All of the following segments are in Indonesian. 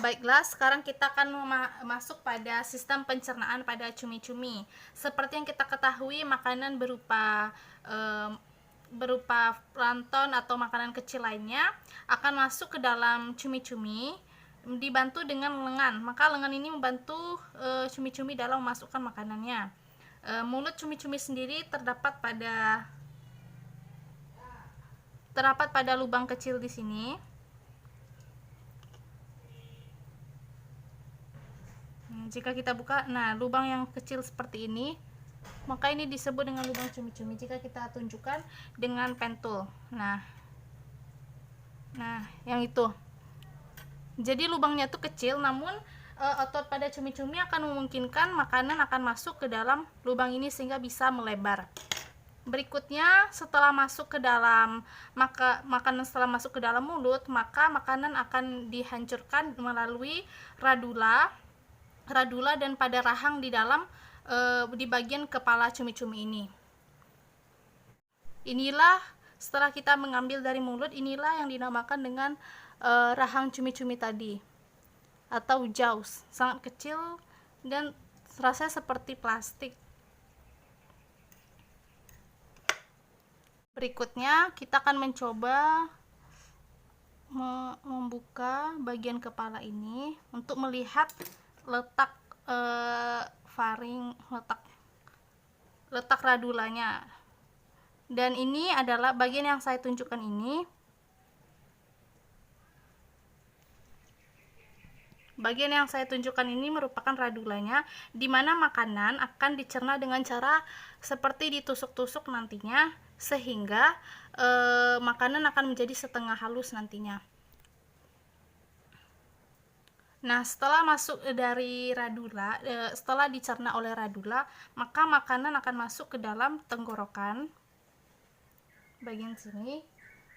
Baiklah, sekarang kita akan masuk pada sistem pencernaan pada cumi-cumi. Seperti yang kita ketahui, makanan berupa plankton atau makanan kecil lainnya akan masuk ke dalam cumi-cumi dibantu dengan lengan. Maka lengan ini membantu cumi-cumi dalam memasukkan makanannya. Mulut cumi-cumi sendiri terdapat pada lubang kecil di sini. Jika kita buka, nah lubang yang kecil seperti ini, maka ini disebut dengan lubang cumi-cumi. Jika kita tunjukkan dengan pentul, nah yang itu. Jadi lubangnya itu kecil, namun otot pada cumi-cumi akan memungkinkan makanan akan masuk ke dalam lubang ini sehingga bisa melebar. Berikutnya, setelah masuk ke dalam makanan setelah masuk ke dalam mulut, maka makanan akan dihancurkan melalui radula dan pada rahang di dalam di bagian kepala cumi-cumi ini. Inilah setelah kita mengambil dari mulut, inilah yang dinamakan dengan rahang cumi-cumi tadi atau jaws, sangat kecil dan rasanya seperti plastik. Berikutnya kita akan mencoba membuka bagian kepala ini untuk melihat letak faring, letak radulanya. Dan ini adalah bagian yang saya tunjukkan ini. Bagian yang saya tunjukkan ini merupakan radulanya, di mana makanan akan dicerna dengan cara seperti ditusuk-tusuk nantinya, sehingga makanan akan menjadi setengah halus nantinya. Nah, setelah masuk dari radula, setelah dicerna oleh radula, maka makanan akan masuk ke dalam tenggorokan bagian sini.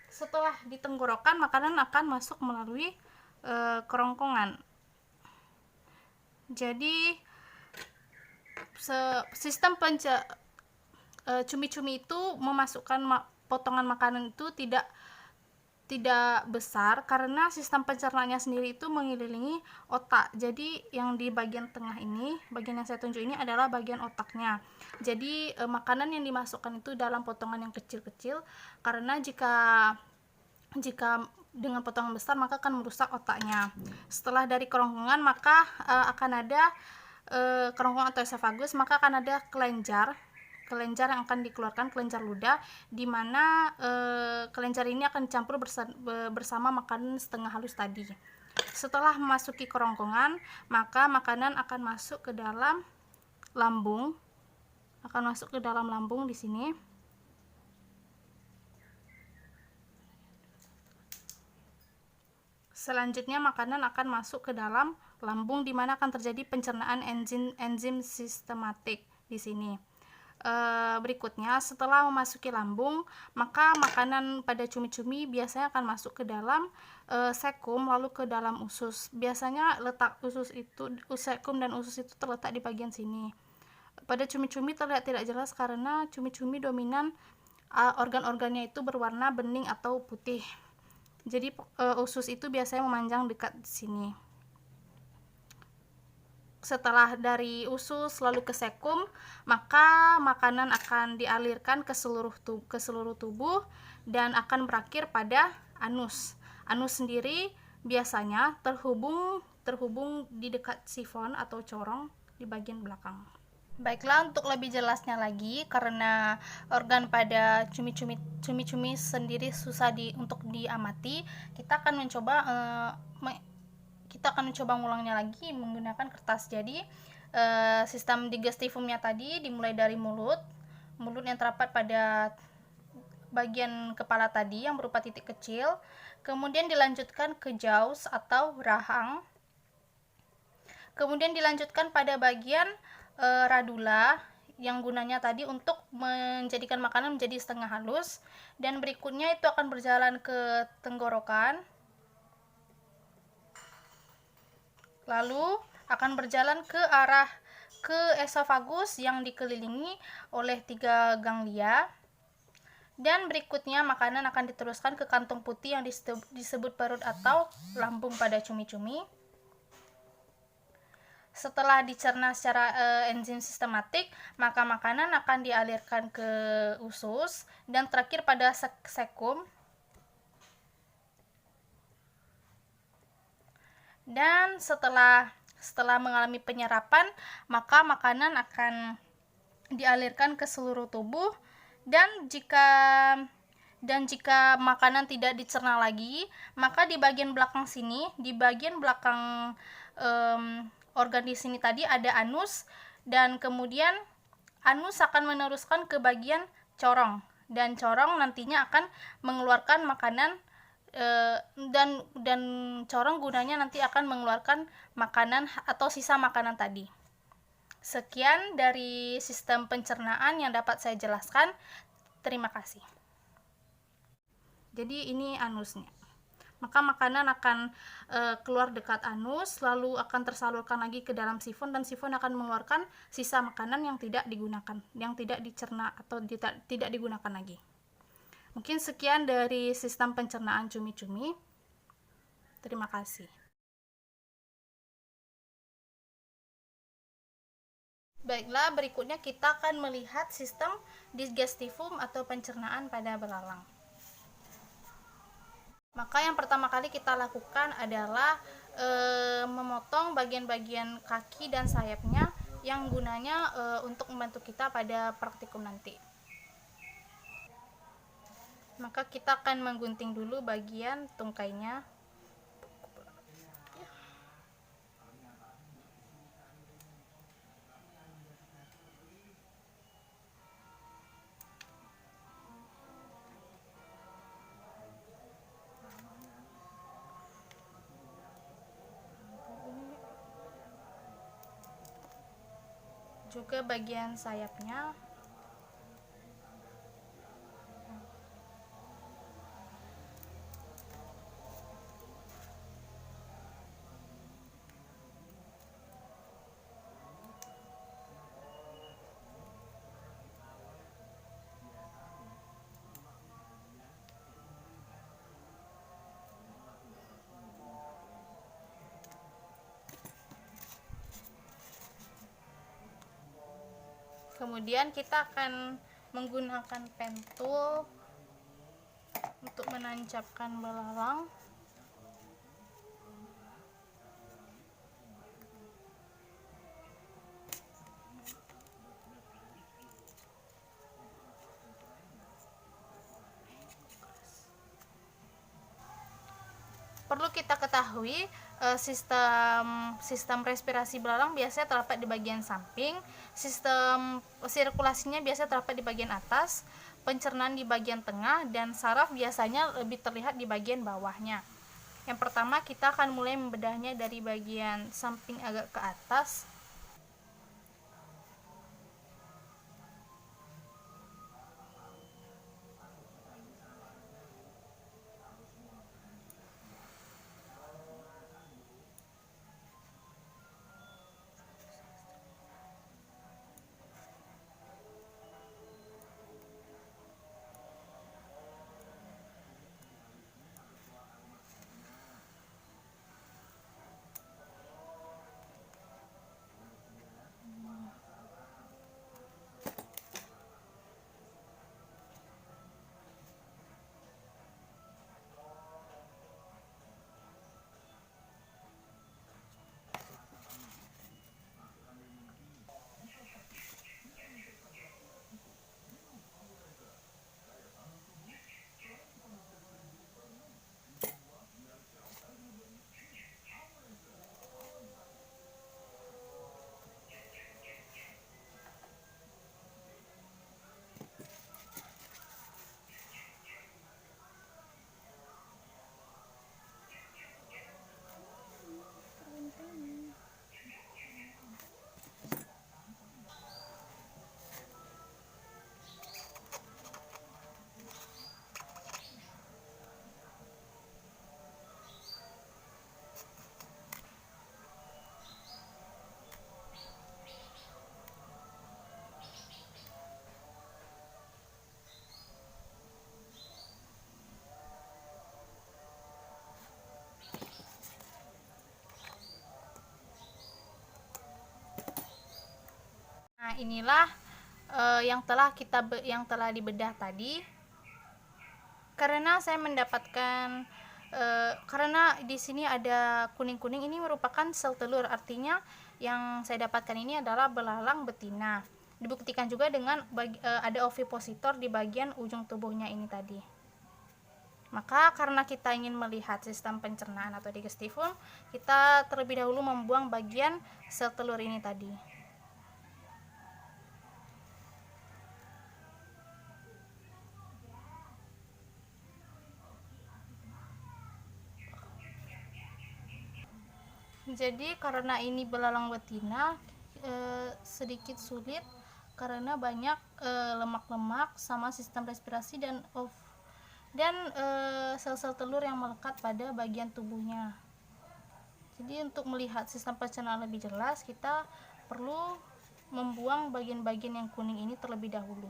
Setelah di tenggorokan, makanan akan masuk melalui kerongkongan. Jadi sistem cumi-cumi itu memasukkan potongan makanan itu tidak besar karena sistem pencernaannya sendiri itu mengelilingi otak. Jadi yang di bagian tengah ini, bagian yang saya tunjuk ini adalah bagian otaknya. Jadi makanan yang dimasukkan itu dalam potongan yang kecil-kecil, karena jika dengan potongan besar maka akan merusak otaknya. Setelah dari kerongkongan maka akan ada kerongkongan atau esofagus, maka akan ada kelenjar yang akan dikeluarkan, kelenjar ludah, di mana kelenjar ini akan dicampur bersama makanan setengah halus tadi. Setelah memasuki kerongkongan, maka makanan akan masuk ke dalam lambung, di sini. Selanjutnya makanan akan masuk ke dalam lambung, di mana akan terjadi pencernaan enzim sistematik di sini. Berikutnya, setelah memasuki lambung, maka makanan pada cumi-cumi biasanya akan masuk ke dalam sekum, lalu ke dalam usus. Biasanya letak sekum dan usus itu terletak di bagian sini. Pada cumi-cumi terlihat tidak jelas karena cumi-cumi dominan organ-organnya itu berwarna bening atau putih. Jadi usus itu biasanya memanjang dekat sini. Setelah dari usus lalu ke sekum, maka makanan akan dialirkan ke seluruh tubuh dan akan berakhir pada anus. Anus sendiri biasanya terhubung di dekat sifon atau corong di bagian belakang. Baiklah, untuk lebih jelasnya lagi, karena organ pada cumi-cumi sendiri susah untuk diamati, kita akan mencoba ngulangnya lagi menggunakan kertas. Jadi sistem digestivumnya tadi dimulai dari mulut yang terdapat pada bagian kepala tadi yang berupa titik kecil, kemudian dilanjutkan ke jaws atau rahang, kemudian dilanjutkan pada bagian radula yang gunanya tadi untuk menjadikan makanan menjadi setengah halus, dan berikutnya itu akan berjalan ke tenggorokan, lalu akan berjalan ke arah esofagus yang dikelilingi oleh 3 ganglia, dan berikutnya makanan akan diteruskan ke kantong putih yang disebut perut atau lambung pada cumi-cumi. Setelah dicerna secara enzim sistematik, maka makanan akan dialirkan ke usus dan terakhir pada sekum. Dan setelah mengalami penyerapan, maka makanan akan dialirkan ke seluruh tubuh, dan jika makanan tidak dicerna lagi, maka di bagian belakang sini, di bagian belakang organ di sini tadi ada anus, dan kemudian anus akan meneruskan ke bagian corong, dan corong nantinya akan mengeluarkan makanan, dan corong gunanya nanti akan mengeluarkan makanan atau sisa makanan tadi. Sekian dari sistem pencernaan yang dapat saya jelaskan. Terima kasih. Jadi ini anusnya. Maka makanan akan keluar dekat anus, lalu akan tersalurkan lagi ke dalam sifon, dan sifon akan mengeluarkan sisa makanan yang tidak digunakan, yang tidak dicerna atau tidak digunakan lagi. Mungkin sekian dari sistem pencernaan cumi-cumi. Terima kasih. Baiklah, berikutnya kita akan melihat sistem digestivum atau pencernaan pada belalang. Maka yang pertama kali kita lakukan adalah memotong bagian-bagian kaki dan sayapnya yang gunanya untuk membantu kita pada praktikum nanti. Maka kita akan menggunting dulu bagian tungkainya. Juga bagian sayapnya. Kemudian kita akan menggunakan pentul untuk menancapkan belalang. Perlu kita ketahui sistem respirasi belalang biasanya terdapat di bagian samping, sistem sirkulasinya biasanya terdapat di bagian atas, pencernaan di bagian tengah, dan saraf biasanya lebih terlihat di bagian bawahnya. Yang pertama kita akan mulai membedahnya dari bagian samping agak ke atas. Nah, inilah yang telah dibedah tadi. Karena saya mendapatkan karena di sini ada kuning-kuning, ini merupakan sel telur, artinya yang saya dapatkan ini adalah belalang betina. Dibuktikan juga dengan ada ovipositor di bagian ujung tubuhnya ini tadi. Maka karena kita ingin melihat sistem pencernaan atau digestifum, kita terlebih dahulu membuang bagian sel telur ini tadi. Jadi karena ini belalang betina sedikit sulit karena banyak lemak-lemak sama sistem respirasi dan sel-sel telur yang melekat pada bagian tubuhnya. Jadi untuk melihat sistem pencernaan lebih jelas, kita perlu membuang bagian-bagian yang kuning ini terlebih dahulu.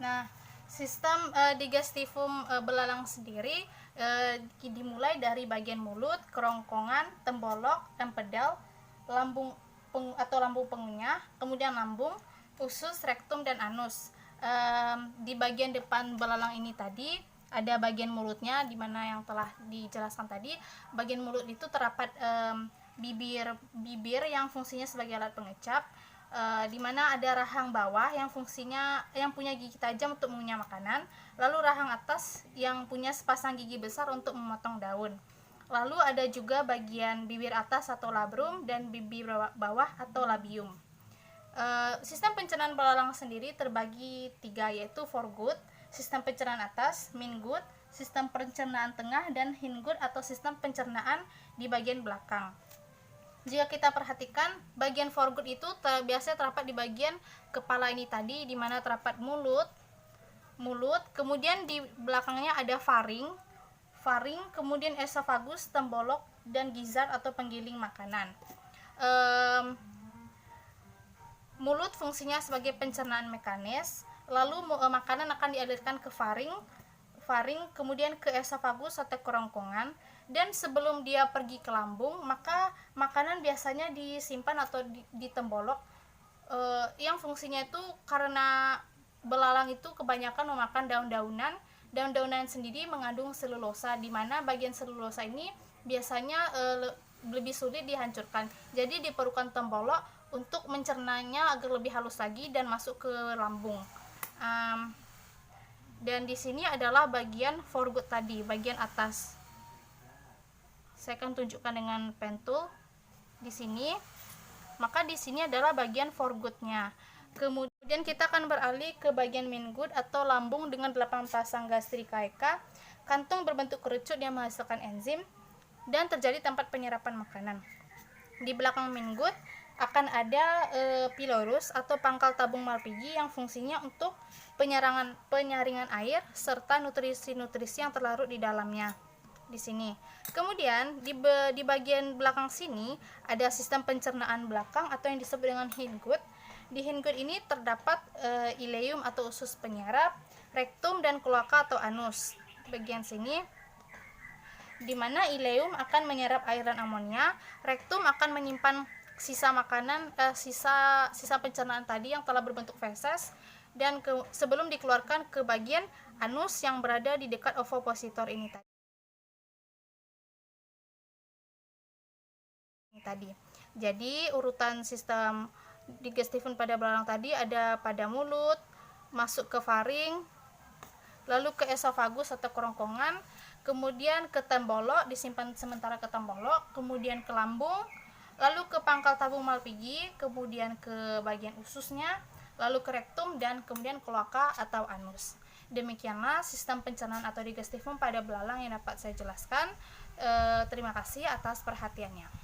Nah, sistem digestifum belalang sendiri dimulai dari bagian mulut, kerongkongan, tembolok, empedal, lambung pengunyah, kemudian lambung, usus, rektum, dan anus. Di bagian depan belalang ini tadi ada bagian mulutnya, dimana yang telah dijelaskan tadi. Bagian mulut itu terdapat bibir yang fungsinya sebagai alat pengecap, di mana ada rahang bawah yang punya gigi tajam untuk mengunyah makanan, lalu rahang atas yang punya sepasang gigi besar untuk memotong daun. Lalu ada juga bagian bibir atas atau labrum dan bibir bawah atau labium. Sistem pencernaan belalang sendiri terbagi 3, yaitu foregut, sistem pencernaan atas, midgut, sistem pencernaan tengah, dan hindgut atau sistem pencernaan di bagian belakang. Jika kita perhatikan, bagian foregut itu biasanya terdapat di bagian kepala ini tadi, di mana terdapat mulut, kemudian di belakangnya ada faring, kemudian esophagus, tembolok, dan gizzard atau penggiling makanan. Mulut fungsinya sebagai pencernaan mekanis, lalu makanan akan dialirkan ke faring, kemudian ke esophagus atau kerongkongan, dan sebelum dia pergi ke lambung, maka makanan biasanya disimpan atau ditembolok, yang fungsinya itu karena belalang itu kebanyakan memakan daun-daunan sendiri mengandung selulosa, di mana bagian selulosa ini biasanya lebih sulit dihancurkan, jadi diperlukan tembolok untuk mencernanya agar lebih halus lagi dan masuk ke lambung. Dan di sini adalah bagian foregut tadi, bagian atas. Saya akan tunjukkan dengan pen tool di sini. Maka di sini adalah bagian foregutnya. Kemudian kita akan beralih ke bagian midgut atau lambung dengan 8 pasang gastrikaeka, kantung berbentuk kerucut yang menghasilkan enzim, dan terjadi tempat penyerapan makanan. Di belakang midgut akan ada pylorus atau pangkal tabung Malpighi yang fungsinya untuk penyaringan air serta nutrisi-nutrisi yang terlarut di dalamnya. Di sini. Kemudian di bagian belakang sini ada sistem pencernaan belakang atau yang disebut dengan hindgut. Di hindgut ini terdapat ileum atau usus penyerap, rektum, dan kloaka atau anus. Bagian sini, di mana ileum akan menyerap air dan amonia, rektum akan menyimpan sisa makanan, sisa pencernaan tadi yang telah berbentuk feses, dan sebelum dikeluarkan ke bagian anus yang berada di dekat ovipositor ini tadi. Jadi urutan sistem digestifum pada belalang tadi ada pada mulut, masuk ke faring, lalu ke esophagus atau kerongkongan, kemudian ke tembolok, disimpan sementara ke tembolok, kemudian ke lambung, lalu ke pangkal tabung Malpighi, kemudian ke bagian ususnya, lalu ke rektum, dan kemudian kloaka atau anus. Demikianlah sistem pencernaan atau digestifum pada belalang yang dapat saya jelaskan. Terima kasih atas perhatiannya.